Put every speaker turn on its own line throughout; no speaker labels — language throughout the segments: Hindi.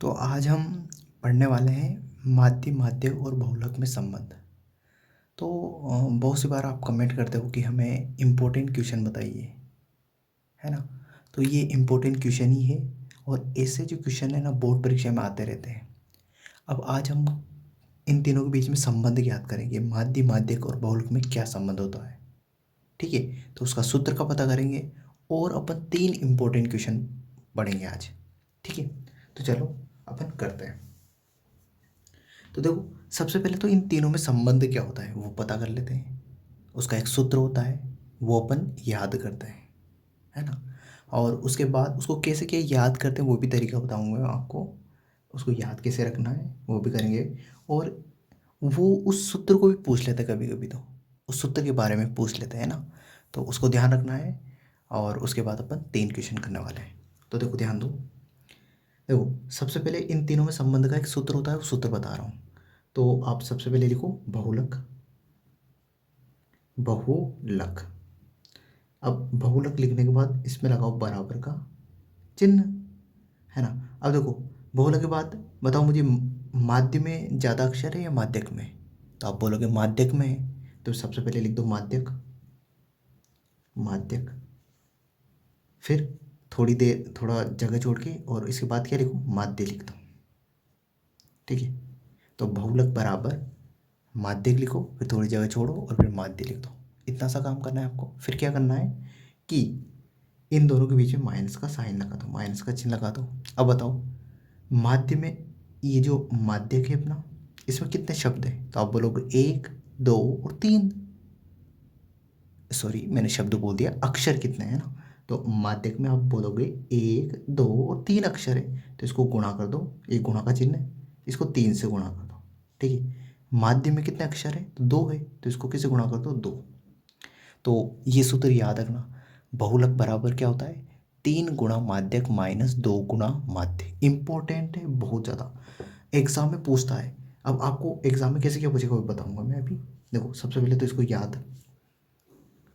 तो आज हम पढ़ने वाले हैं माध्य माध्यक और बहुलक में संबंध। तो बहुत सी बार आप कमेंट करते हो कि हमें इम्पोर्टेंट क्वेश्चन बताइए, है ना। तो ये इम्पोर्टेंट क्वेश्चन ही है और ऐसे जो क्वेश्चन है ना बोर्ड परीक्षा में आते रहते हैं। अब आज हम इन तीनों के बीच में संबंध ज्ञात करेंगे, माध्य माध्यक और बहुलक में क्या संबंध होता है। ठीक है, तो उसका सूत्र का पता करेंगे और अपन 3 इम्पोर्टेंट क्वेश्चन पढ़ेंगे आज। ठीक है, तो चलो अपन करते हैं। तो देखो, सबसे पहले तो इन तीनों में संबंध क्या होता है वो पता कर लेते हैं। उसका एक सूत्र होता है, वो अपन याद करते हैं, है ना। और उसके बाद उसको कैसे क्या याद करते हैं वो भी तरीका बताऊंगा मैं आपको। उसको याद कैसे रखना है वो भी करेंगे। और वो उस सूत्र को भी पूछ लेते हैं, कभी कभी तो उस सूत्र के बारे में पूछ लेते हैं ना, तो उसको ध्यान रखना है। और उसके बाद अपन 3 क्वेश्चन करने वाले हैं। तो देखो, ध्यान दो। देखो, सबसे पहले इन तीनों में संबंध का एक सूत्र होता है, वो सूत्र बता रहा हूँ। तो आप सबसे पहले लिखो बहुलक। बहुलक। अब बहुलक लिखने के बाद इसमें लगाओ बराबर का चिन्ह, है ना। अब देखो, बहुलक के बाद बताओ मुझे माध्य में ज़्यादा अक्षर है या माध्यक में। तो आप बोलोगे माध्यक में है, तो सबसे पहले लिख दो माध्यक। माध्यक। फिर थोड़ी देर थोड़ा जगह छोड़ के और इसके बाद क्या लिखो, माध्य लिख दो। ठीक है, तो बहुलक बराबर माध्यक लिखो, फिर थोड़ी जगह छोड़ो और फिर माध्य लिख दो। इतना सा काम करना है आपको। फिर क्या करना है कि इन दोनों के बीच में माइनस का साइन लगा दो, माइनस का चिन्ह लगा दो। अब बताओ, माध्य में ये जो माध्यक है अपना, इसमें कितने शब्द हैं। तो आप बोलोगे 1, 2 और 3। सॉरी, मैंने शब्द बोल दिया, अक्षर कितने हैं ना। तो माध्यक में आप बोलोगे 1, 2 और 3 अक्षर है, तो इसको गुणा कर दो। एक गुणा का चिन्ह है, इसको 3 से गुणा कर दो। ठीक है, माध्य में कितने अक्षर है, तो 2 है, तो इसको किससे गुणा कर दो, 2। तो ये सूत्र याद रखना, बहुलक बराबर क्या होता है, 3 गुणा माध्यक माइनस 2 गुणा माध्य। इंपॉर्टेंट है बहुत ज़्यादा, एग्जाम में पूछता है। अब आपको एग्जाम में कैसे क्या पूछेगा वो बताऊंगा मैं अभी। देखो, सबसे पहले तो इसको याद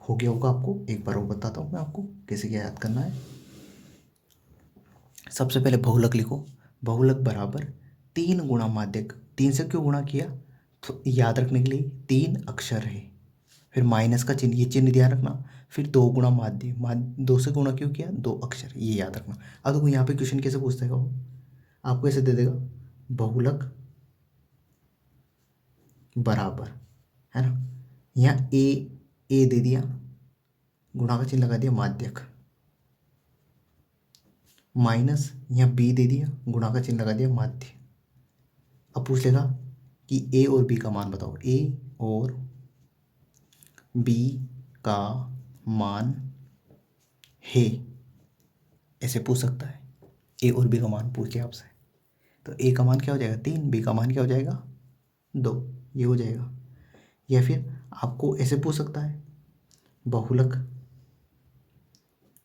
हो गया होगा आपको, एक बार वो बताता हूँ मैं आपको कैसे क्या याद करना है। सबसे पहले बहुलक लिखो। बहुलक बराबर 3 गुणा माध्यक। 3 से क्यों गुणा किया, तो याद रखने के लिए 3 अक्षर है। फिर माइनस का चिन्ह, ये चिन्ह ध्यान रखना। फिर 2 गुणा माध्य, 2 से गुणा क्यों किया, 2 अक्षर, ये याद रखना। अब देखो यहाँ पे क्वेश्चन कैसे पूछता है वो, आपको ऐसे दे देगा, बहुलक बराबर, है ना। यहाँ ए दे दिया, गुणा का चिन्ह लगा दिया माध्यक, माइनस यहाँ बी दे दिया, गुणा का चिन्ह लगा दिया माध्य। अब पूछ लेगा कि ए और बी का मान बताओ। ए और बी का मान है, ऐसे पूछ सकता है। ए और बी का मान पूछ लिया आपसे, तो ए का मान क्या हो जाएगा, 3, बी का मान क्या हो जाएगा, 2। ये हो जाएगा। या फिर आपको ऐसे पूछ सकता है, बहुलक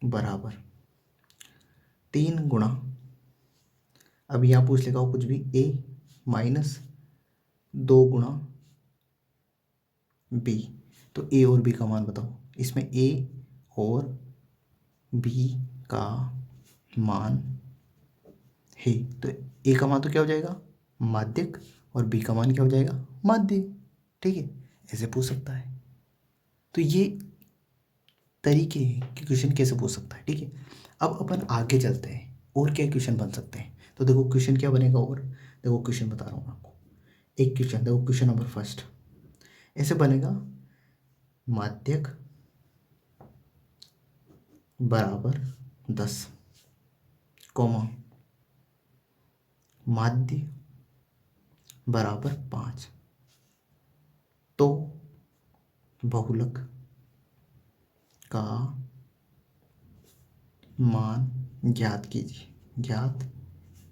बराबर 3 गुणा, अब यहाँ पूछ लेगा वो कुछ भी, ए माइनस 2 गुणा बी। तो ए और बी का मान बताओ। इसमें ए और बी का मान है, तो ए का मान तो क्या हो जाएगा, माध्यक, और बी का मान क्या हो जाएगा, माध्य। ठीक है, ऐसे पूछ सकता है। तो ये तरीके हैं कि क्वेश्चन कैसे पूछ सकता है। ठीक है, अब अपन आगे चलते हैं और क्या क्वेश्चन बन सकते हैं। तो देखो क्वेश्चन क्या बनेगा, और देखो क्वेश्चन बता रहा हूँ आपको। एक क्वेश्चन देखो, क्वेश्चन नंबर फर्स्ट ऐसे बनेगा, माध्यक बराबर 10, कॉमा माध्य बराबर 5, तो बहुलक का मान ज्ञात कीजिए, ज्ञात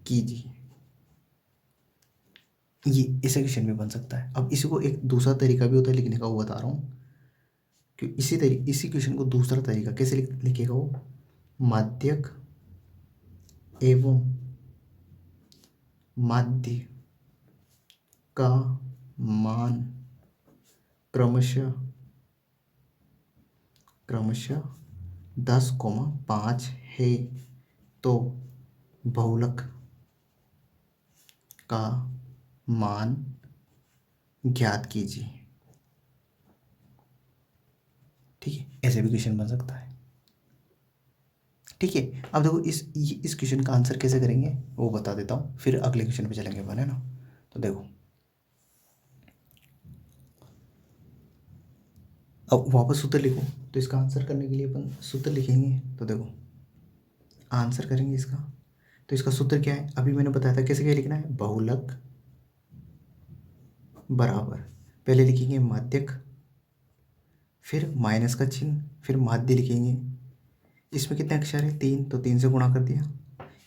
कीजिए। ये ऐसा क्वेश्चन भी बन सकता है। अब इसी को एक दूसरा तरीका भी होता है लिखने का, वो बता रहा हूँ कि इसी क्वेश्चन को दूसरा तरीका कैसे लिखेगा वो, माध्यक एवं माध्य का मान क्रमशः क्रमशः 10, 5 है, तो बहुलक का मान ज्ञात कीजिए। ठीक है, ऐसे भी क्वेश्चन बन सकता है। ठीक है, अब देखो इस क्वेश्चन का आंसर कैसे करेंगे वो बता देता हूँ, फिर अगले क्वेश्चन पे चलेंगे अपन, है ना। तो देखो, अब वापस सूत्र लिखो। तो इसका आंसर करने के लिए अपन सूत्र लिखेंगे। तो देखो, आंसर करेंगे इसका। तो इसका सूत्र क्या है, अभी मैंने बताया था कैसे क्या लिखना है। बहुलक बराबर, पहले लिखेंगे माध्यक, फिर माइनस का चिन्ह, फिर माध्य लिखेंगे। इसमें कितने अक्षर है, 3, तो 3 से गुणा कर दिया।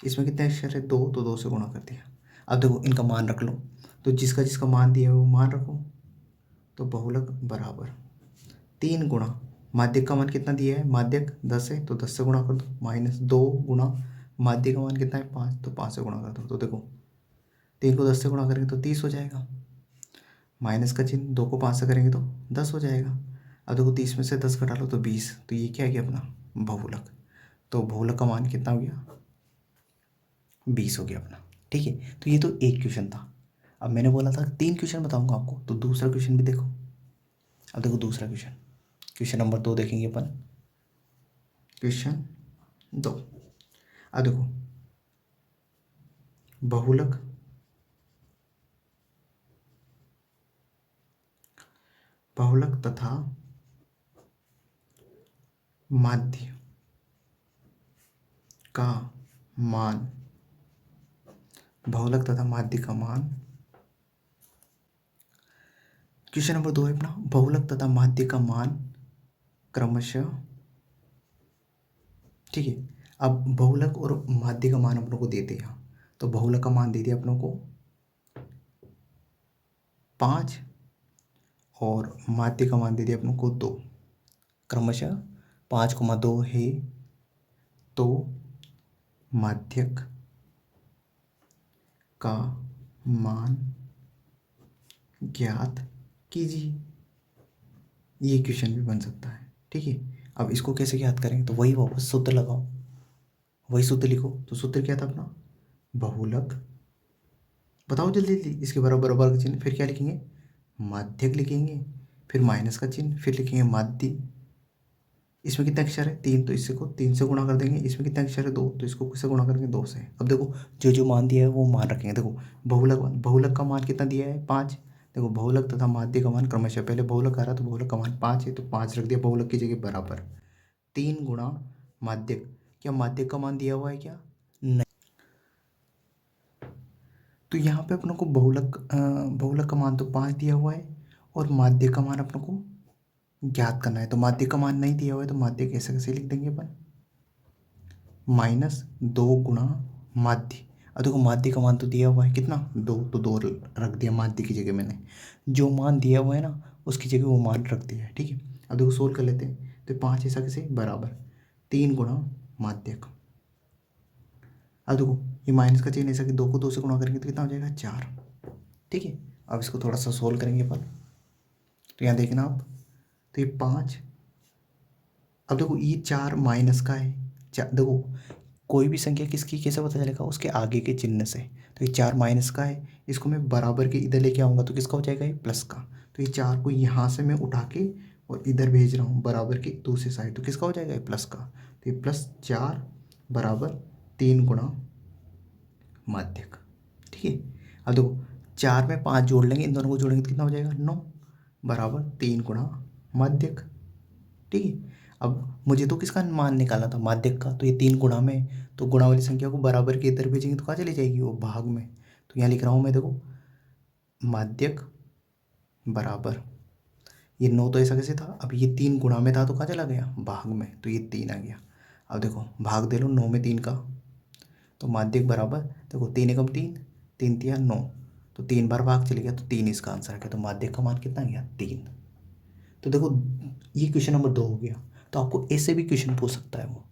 इसमें कितने अक्षर है, 2, तो 2 से गुणा कर दिया। अब देखो, इनका मान रख लो। तो जिसका जिसका मान दिया है वो मान रखो। तो बहुलक बराबर 3 गुणा माध्यक का मान कितना दिया है, माध्यक 10 है तो 10 से गुणा कर दो, माइनस 2 गुणा माध्यक का मान कितना है, 5, तो 5 से गुणा कर दो। तो देखो, 3 को 10 से गुणा करेंगे तो 30 हो जाएगा। माइनस का चिन्ह, 2 को 5 से करेंगे तो 10 हो जाएगा। अब देखो, 30 में से 10 घटा लो तो 20, तो ये क्या है कि अपना बहुलक। तो बहुलक का मान कितना हो गया, 20 हो गया अपना। ठीक है, तो ये तो एक क्वेश्चन था। अब मैंने बोला था 3 क्वेश्चन बताऊंगा आपको, तो दूसरा क्वेश्चन भी देखो। अब देखो दूसरा क्वेश्चन, क्वेश्चन नंबर 2 देखेंगे अपन। क्वेश्चन 2, अब देखो, बहुलक बहुलक तथा माध्य का मान, बहुलक तथा माध्य का मान। क्वेश्चन नंबर 2 है अपना, बहुलक तथा माध्य का मान क्रमशः। ठीक है, अब बहुलक और माध्य का मान अपनों को देते हैं। तो बहुलक का मान दे दिया अपनों को 5 और माध्य का मान दे दिया अपनों को 2। क्रमशः 5,2 है। तो माध्यक का मान ज्ञात कीजिए। ये क्वेश्चन भी बन सकता है। ठीक है, अब इसको कैसे ज्ञात करेंगे, तो वही वापस सूत्र लगाओ, वही सूत्र लिखो। तो सूत्र क्या था अपना, बहुलक, बताओ जल्दी जल्दी, इसके बराबर बराबर का चिन्ह, फिर क्या लिखेंगे, माध्यक लिखेंगे, फिर माइनस का चिन्ह, फिर लिखेंगे माध्य। इसमें कितने अक्षर है, 3, तो इससे को 3 से गुणा कर देंगे। इसमें कितने अक्षर है, 2, तो इसको किससे गुणा करेंगे, 2 से। अब देखो, जो जो मान दिया है वो मान रखेंगे। देखो, बहुलक का मान कितना दिया है, 5। देखो, बहुलक तथा माध्य का मान क्रमशः, पहले बहुलक आ रहा तो बहुलक का मान 5 है, तो 5 रख दिया बहुलक की जगह बराबर 3 गुणा माध्यक। क्या माध्यक का मान दिया हुआ है क्या, नहीं। तो यहाँ पे अपनों को बहुलक का मान तो 5 दिया हुआ है, और माध्य का मान अपनों को ज्ञात करना है। तो माध्य का मान नहीं दिया हुआ है, तो माध्य कैसे कैसे लिख देंगे अपन, -2 गुणा माध्य। अब देखो, माध्य का मान तो दिया हुआ है कितना, 2, तो 2 रख दिया माध्य की जगह मैंने। जो मान दिया हुआ है ना उसकी जगह वो मान रख दिया है। ठीक है, अब देखो सोल्व कर लेते हैं। तो 5 ऐसा कैसे बराबर 3 गुणा माध्यक। अब देखो, ये माइनस का चिन्ह ऐसा कि 2 को 2 से गुणा करेंगे तो कितना हो जाएगा, 4। ठीक है, अब इसको थोड़ा सा सोल्व करेंगे अपन। तो यहाँ देखना आप, तो ये 5, अब देखो ये 4 माइनस का है। देखो, कोई भी संख्या किसकी कैसे पता चलेगा, उसके आगे के चिन्ह से। तो ये 4 माइनस का है, इसको मैं बराबर के इधर लेके आऊँगा तो किसका हो जाएगा, ये प्लस का। तो ये 4 को यहाँ से मैं उठा के और इधर भेज रहा हूँ बराबर की दूसरी साइड, तो किसका हो जाएगा, ये प्लस का। तो ये +4 बराबर 3 गुणा माध्यक। ठीक है, अब देखो, 4 में 5 जोड़ लेंगे, इन दोनों को जोड़ेंगे तो कितना हो जाएगा, 9 बराबर 3 गुणा माध्यक। ठीक है, अब मुझे तो किसका मान निकालना था, माध्यक का। तो ये 3 गुणा में, तो गुणा वाली संख्या को बराबर के इधर भेजेंगे तो कहाँ चली जाएगी, वो भाग में। तो यहाँ लिख रहा हूँ मैं, देखो, माध्यक बराबर, ये 9 तो ऐसा कैसे था, अब ये 3 गुणा में था तो कहाँ चला गया, भाग में, तो ये 3 आ गया। अब देखो, भाग दे लो 9 में 3 का, तो माध्यक बराबर, देखो 3 एकम 3, 3 तिया 9, तो 3 बार भाग चले गया, तो 3 इसका आंसर है। तो माध्यक का मान कितना आ गया, 3। तो देखो, ये क्वेश्चन नंबर 2 हो गया। तो आपको ऐसे भी क्वेश्चन पूछ सकता है वो।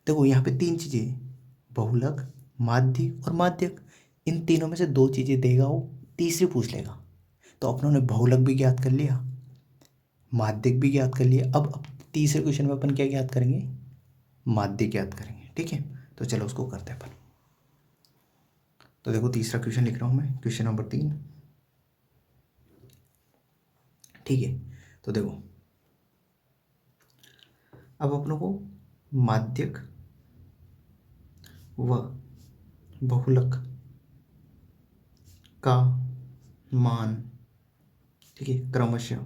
देखो, यहाँ पे 3 चीज़ें, बहुलक, माध्य और माध्यक, इन तीनों में से 2 चीज़ें देगा वो, तीसरी पूछ लेगा। तो अपनों ने बहुलक भी ज्ञात कर लिया, माध्यक भी ज्ञात कर लिया। अब तीसरे क्वेश्चन में अपन क्या ज्ञात करेंगे, माध्य ज्ञात करेंगे। ठीक है, तो चलो उसको करते हैं अपन। तो देखो तीसरा क्वेश्चन लिख रहा हूँ मैं, क्वेश्चन नंबर 3। ठीक है, तो देखो अब अपनों को माध्यक व बहुलक का मान, ठीक है, क्रमशः,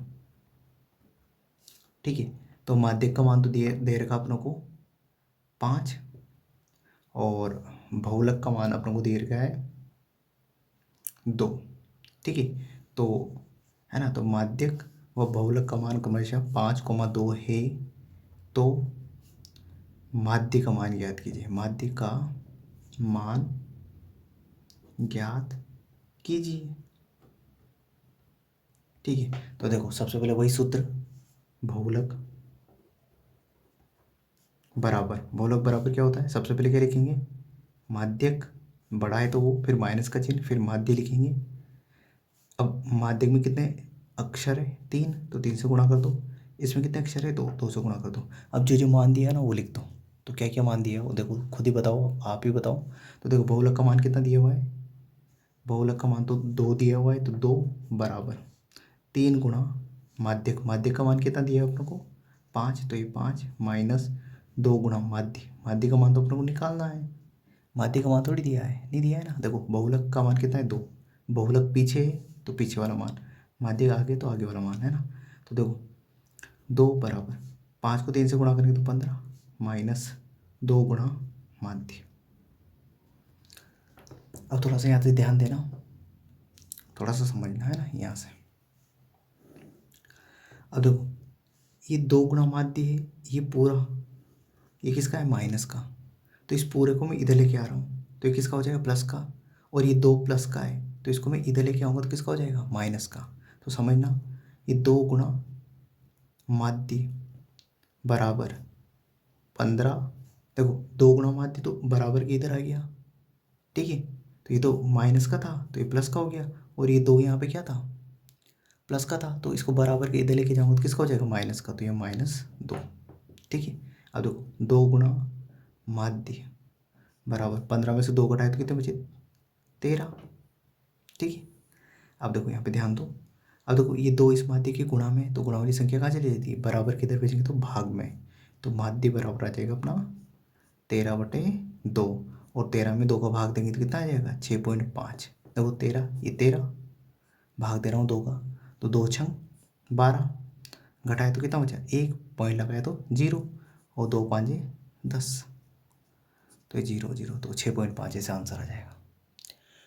ठीक है, तो माध्यक का मान तो दे रखा अपनों को 5 और बहुलक का मान अपनों को दे रखा है 2। ठीक है, तो है ना, तो माध्यक व बहुलक का मान क्रमशः 5, 2 है। तो माध्य का मान ज्ञात कीजिए, माध्य का मान ज्ञात कीजिए। ठीक है, तो देखो सबसे पहले वही सूत्र, बहुलक बराबर, बहुलक बराबर क्या होता है, सबसे पहले क्या लिखेंगे, माध्यक बड़ा है तो वो, फिर माइनस का चिन्ह, फिर माध्य लिखेंगे। अब माध्यक में कितने अक्षर है, 3, तो 3 से गुणा कर दो। इसमें कितने अक्षर है, 2 से गुणा कर दो। अब जो जो मान दिया है ना वो लिख दो। तो क्या क्या मान दिया है वो देखो, खुद ही बताओ, आप ही बताओ। तो देखो बहुलक का मान कितना दिया हुआ है, बहुलक का मान तो 2 दिया हुआ है, तो 2 बराबर 3 गुणा माध्यक, माध्यक का मान कितना दिया है अपने को 5, तो ये 5 माइनस 2 गुणा माध्य, माध्य का मान तो अपने को निकालना है, माध्य का मान थोड़ी दिया है, नहीं दिया है ना। देखो बहुलक का मान कितना है 2, बहुलक पीछे है तो पीछे वाला मान, माध्य आगे तो आगे वाला मान, है ना। तो देखो 2 बराबर 5 को 3 से गुणा करेंगे तो 15 माइनस 2 गुणा माध्य। अब थोड़ा सा यहाँ से ध्यान देना, थोड़ा सा समझना है ना यहाँ से। अब देखो ये 2 गुणा माध्य है, ये पूरा, ये किसका है, माइनस का, तो इस पूरे को मैं इधर लेके आ रहा हूँ तो ये किसका हो जाएगा, प्लस का। और ये 2 प्लस का है तो इसको मैं इधर लेके आऊँगा तो किसका हो जाएगा, माइनस का। तो समझना, ये 2 गुणा माध्य बराबर 15, देखो 2 गुणा माध्य तो बराबर के इधर आ गया, ठीक है, तो ये तो माइनस का था तो ये प्लस का हो गया, और ये 2 यहाँ पे क्या था, प्लस का था, तो इसको बराबर के इधर लेके जाऊँगा तो किसका हो जाएगा, माइनस का, तो ये -2। ठीक है, अब देखो 2 गुणा माध्य बराबर 15 में से 2 घटाए तो कितने बचे, 13। ठीक है, अब देखो यहाँ पे ध्यान दो, अब देखो ये 2 इस माध्य के गुणा में, तो गुणा वाली संख्या कहाँ चली जाती है, बराबर किधर भेजेंगे तो भाग में, तो माध्य बराबर आ जाएगा अपना 13/2, और 13 में 2 का भाग देंगे तो कितना आ जाएगा, 6.5। देखो 13, ये 13 भाग दे रहा हूँ 2 का, तो 2 छंग 12, घटाए तो कितना बचा, 1 पॉइंट लगाया तो 0, और 2 5 10, तो ये 0 0, तो 6.5 ऐसा आंसर आ जाएगा।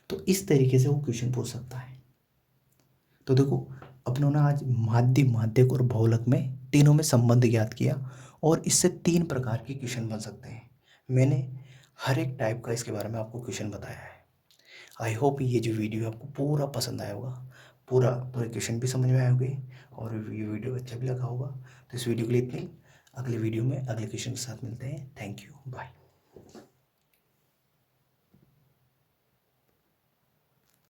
तो इस तरीके से वो क्वेश्चन पूछ सकता है। तो देखो अपनों ने आज माध्य, माध्यक और बहुलक में तीनों में संबंध ज्ञात किया, और इससे 3 प्रकार के क्वेश्चन बन सकते हैं। मैंने हर एक टाइप का इसके बारे में आपको क्वेश्चन बताया है। आई होप ये जो वीडियो आपको पूरा पसंद आया होगा, पूरे क्वेश्चन भी समझ में आए होंगे, और ये वीडियो अच्छा भी लगा होगा। तो इस वीडियो के लिए इतनी, अगले वीडियो में अगले क्वेश्चन के साथ मिलते हैं। Thank you, bye.